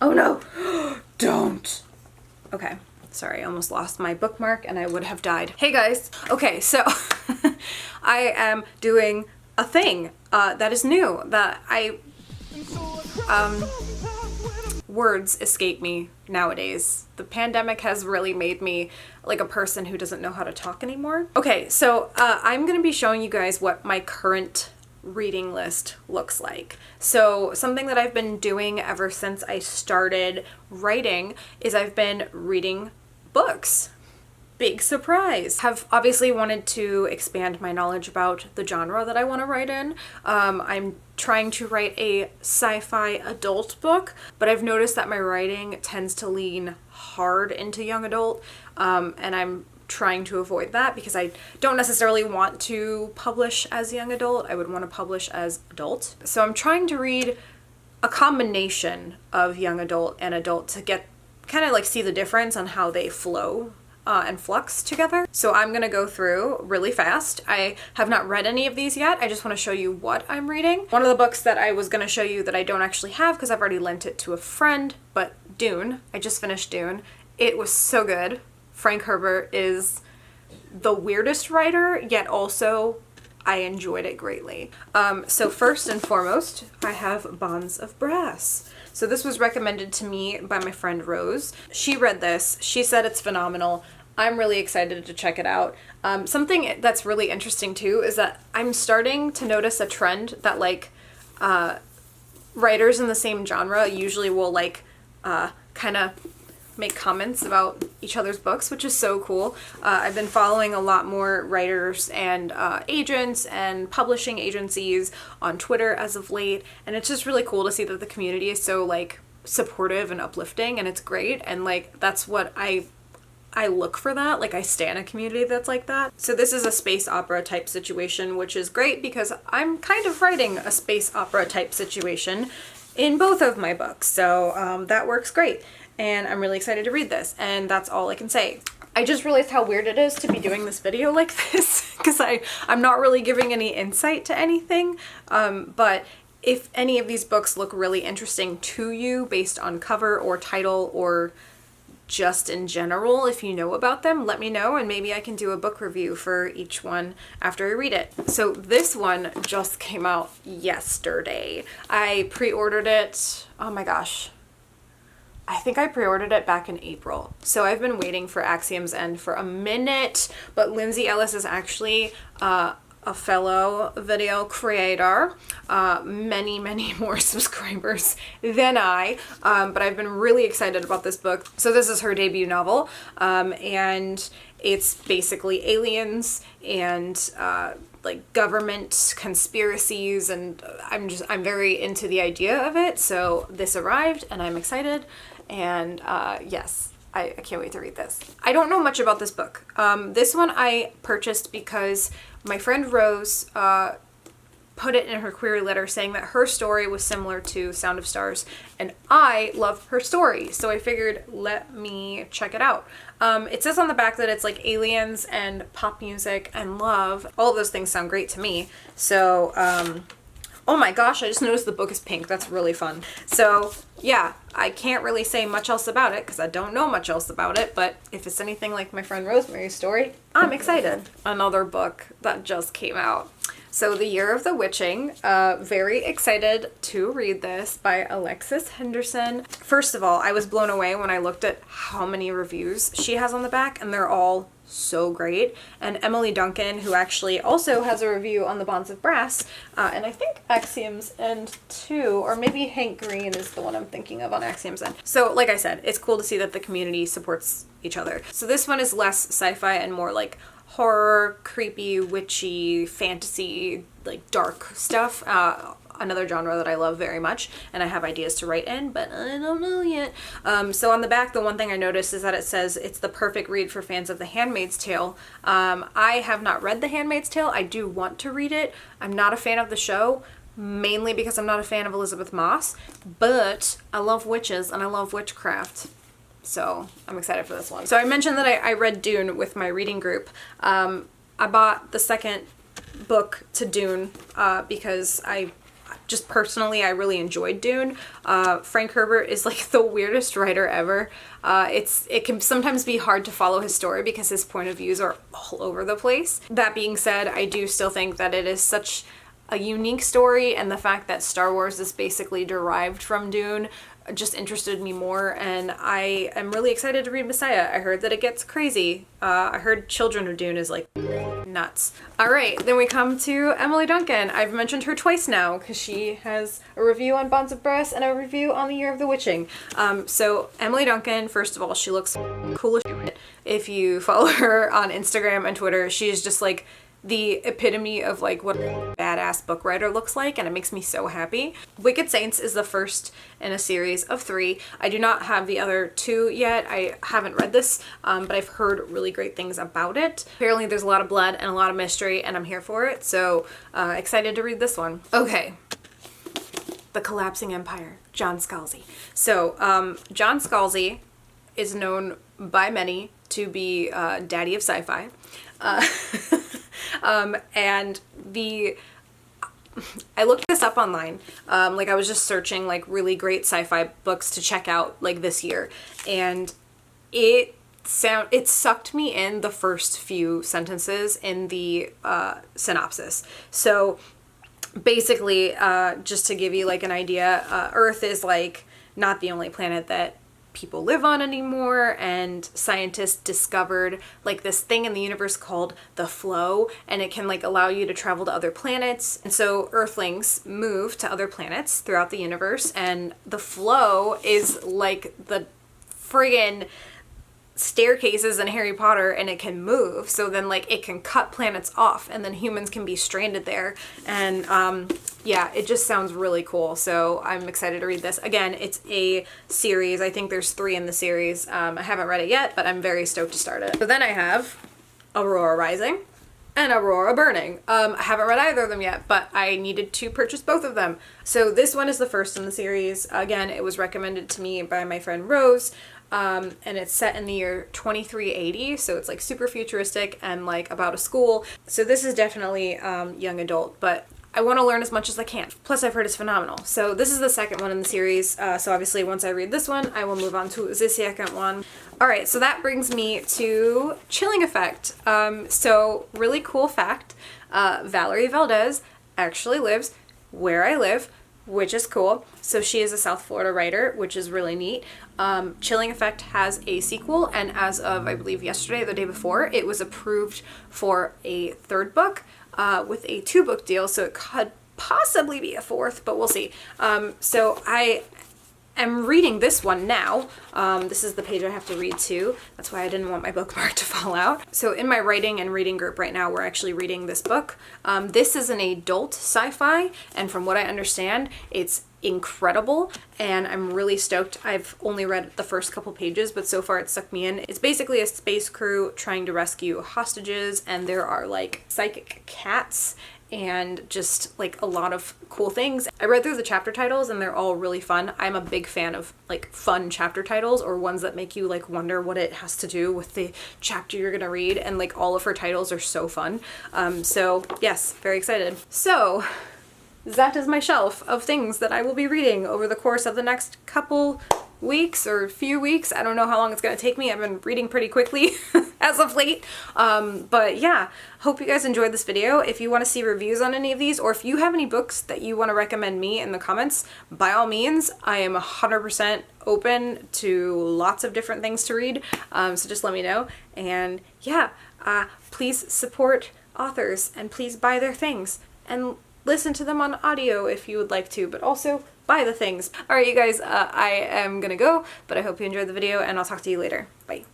Oh no! Don't! Okay, sorry, I almost lost my bookmark and I would have died. Hey guys! Okay, so I am doing a thing that is new that words escape me nowadays. The pandemic has really made me like a person who doesn't know how to talk anymore. Okay, so I'm gonna be showing you guys what my current reading list looks like. So something that I've been doing ever since I started writing is I've been reading books. Big surprise. Have obviously wanted to expand my knowledge about the genre that I want to write in. I'm trying to write a sci-fi adult book, but I've noticed that my writing tends to lean hard into young adult, and I'm trying to avoid that because I don't necessarily want to publish as young adult. I would want to publish as adult. So I'm trying to read a combination of young adult and adult to get kind of like see the difference on how they flow and flux together. So I'm gonna go through really fast. I have not read any of these yet. I just want to show you what I'm reading. One of the books that I was gonna show you that I don't actually have because I've already lent it to a friend, but Dune. I just finished Dune. It was so good. Frank Herbert is the weirdest writer, yet also I enjoyed it greatly. So first and foremost, I have Bonds of Brass. So this was recommended to me by my friend Rose. She read this. She said it's phenomenal. I'm really excited to check it out. Something that's really interesting too is that I'm starting to notice a trend that like writers in the same genre usually will like kind of make comments about each other's books, which is so cool. I've been following a lot more writers and agents and publishing agencies on Twitter as of late, and it's just really cool to see that the community is so like supportive and uplifting, and it's great. And like that's what I look for, that like I stay in a community that's like that. So this is a space opera type situation, which is great because I'm kind of writing a space opera type situation in both of my books, so that works great. And I'm really excited to read this, and that's all I can say. I just realized how weird it is to be doing this video like this because I'm not really giving any insight to anything, but if any of these books look really interesting to you based on cover or title or just in general, if you know about them, let me know and maybe I can do a book review for each one after I read it. So this one just came out yesterday. I pre-ordered it, oh my gosh, I think I pre-ordered it back in April. So I've been waiting for Axiom's End for a minute, but Lindsay Ellis is actually a fellow video creator, many more subscribers than I, but I've been really excited about this book. So this is her debut novel, and it's basically aliens and like government conspiracies, and I'm very into the idea of it. So this arrived and I'm excited, and yes, I can't wait to read this. I don't know much about this book. This one I purchased because my friend Rose put it in her query letter saying that her story was similar to Sound of Stars, and I love her story, so I figured let me check it out. It says on the back that it's like aliens and pop music and love. All of those things sound great to me. So, oh my gosh, I just noticed the book is pink. That's really fun. So yeah, I can't really say much else about it because I don't know much else about it, but if it's anything like my friend Rosemary's story, I'm excited. Another book that just came out. So The Year of the Witching, very excited to read this by Alexis Henderson. First of all, I was blown away when I looked at how many reviews she has on the back, and they're all so great. And Emily Duncan, who actually also has a review on the Bonds of Brass, and I think Axiom's End too, or maybe Hank Green is the one I'm thinking of on Axiom's End. So like I said, it's cool to see that the community supports each other. So this one is less sci-fi and more like horror, creepy, witchy, fantasy, like dark stuff. Another genre that I love very much and I have ideas to write in, but I don't know yet. So on the back, the one thing I noticed is that it says it's the perfect read for fans of The Handmaid's Tale. I have not read The Handmaid's Tale. I do want to read it. I'm not a fan of the show, mainly because I'm not a fan of Elizabeth Moss, but I love witches and I love witchcraft. So I'm excited for this one. So I mentioned that I read Dune with my reading group. I bought the second book to Dune because I just personally, I really enjoyed Dune. Frank Herbert is like the weirdest writer ever. It can sometimes be hard to follow his story because his point of views are all over the place. That being said, I do still think that it is such a unique story, and the fact that Star Wars is basically derived from Dune just interested me more, and I am really excited to read Messiah. I heard that it gets crazy. I heard Children of Dune is like nuts. Alright, then we come to Emily Duncan. I've mentioned her twice now because she has a review on Bonds of Brass and a review on The Year of the Witching. So Emily Duncan, first of all, she looks cool as shit. If you follow her on Instagram and Twitter, she is just like the epitome of like what a badass book writer looks like, and it makes me so happy. Wicked Saints is the first in a series of 3. I do not have the other 2 yet. I haven't read this, but I've heard really great things about it. Apparently there's a lot of blood and a lot of mystery, and I'm here for it, so excited to read this one. Okay. The Collapsing Empire, John Scalzi. So John Scalzi is known by many to be daddy of sci-fi. And I looked this up online. Like I was just searching like really great sci-fi books to check out like this year, and it sucked me in the first few sentences in the synopsis. So basically, just to give you like an idea, Earth is like not the only planet that people live on anymore, and scientists discovered like this thing in the universe called the flow, and it can like allow you to travel to other planets. And so Earthlings move to other planets throughout the universe, and the flow is like the friggin' staircases in Harry Potter, and it can move, so then like it can cut planets off, and then humans can be stranded there. And yeah, it just sounds really cool, so I'm excited to read this. Again, it's a series. I think there's 3 in the series. I haven't read it yet, but I'm very stoked to start it. So then I have Aurora Rising and Aurora Burning. I haven't read either of them yet, but I needed to purchase both of them. So this one is the first in the series. Again, it was recommended to me by my friend Rose. And it's set in the year 2380, so it's like super futuristic and like about a school. So this is definitely young adult, but I want to learn as much as I can. Plus I've heard it's phenomenal. So this is the second one in the series, so obviously once I read this one, I will move on to the second one. Alright, so that brings me to Chilling Effect. So really cool fact, Valerie Valdez actually lives where I live, which is cool. So she is a South Florida writer, which is really neat. Chilling Effect has a sequel, and as of, I believe, yesterday or the day before, it was approved for a 3rd book with a 2-book deal, so it could possibly be a 4th, but we'll see. So I am reading this one now. This is the page I have to read to. That's why I didn't want my bookmark to fall out. So in my writing and reading group right now, we're actually reading this book. This is an adult sci-fi, and from what I understand, it's incredible, and I'm really stoked. I've only read the first couple pages, but so far it sucked me in. It's basically a space crew trying to rescue hostages, and there are like psychic cats and just like a lot of cool things. I read through the chapter titles and they're all really fun. I'm a big fan of like fun chapter titles, or ones that make you like wonder what it has to do with the chapter you're gonna read, and like all of her titles are so fun. So yes, very excited. So that is my shelf of things that I will be reading over the course of the next couple weeks or few weeks. I don't know how long it's going to take me. I've been reading pretty quickly as of late. But yeah, hope you guys enjoyed this video. If you want to see reviews on any of these, or if you have any books that you want to recommend me in the comments, by all means, I am 100% open to lots of different things to read. So just let me know. And yeah, please support authors, and please buy their things, and listen to them on audio if you would like to, but also buy the things. Alright you guys, I am gonna go, but I hope you enjoyed the video, and I'll talk to you later. Bye.